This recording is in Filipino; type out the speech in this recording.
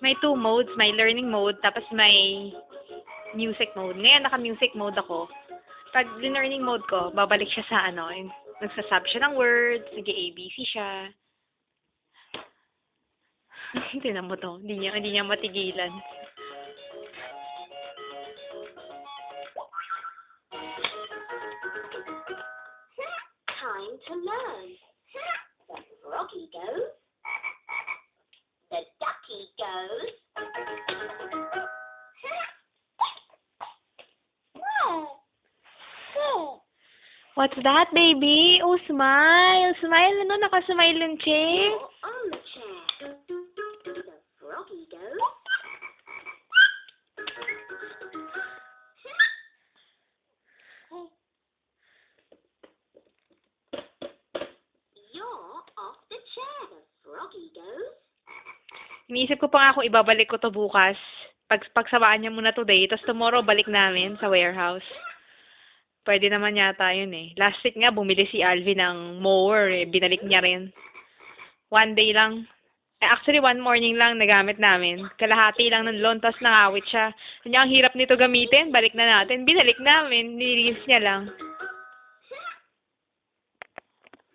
May two modes. May learning mode, tapos may music mode. Ngayon, naka-music mode ako. Pag learning mode ko, babalik siya sa ano, yung nagsasabi siya ng words, nag-ABC siya. Tinan mo to. Hindi niya matigilan. Time to learn. The froggy goes. The ducky goes. What's that, baby? Oh, smile. Smile. Ano? Nakasmile yung chair. You're on the chair. The froggy goes. You're off the chair. The froggy goes. Iniisip ko pa nga kung ibabalik ko to bukas. Pagsabaan niya muna today, tapos tomorrow balik namin sa warehouse. Pwede naman yata yun eh. Last week nga, bumili si Alvin ng mower eh. Binalik niya rin. One day lang. Actually, one morning lang nagamit namin. Kalahati lang ng lawn, tapos nangawit siya. Kanya, ang hirap nito gamitin. Balik na natin. Binalik namin. Nilinis niya lang.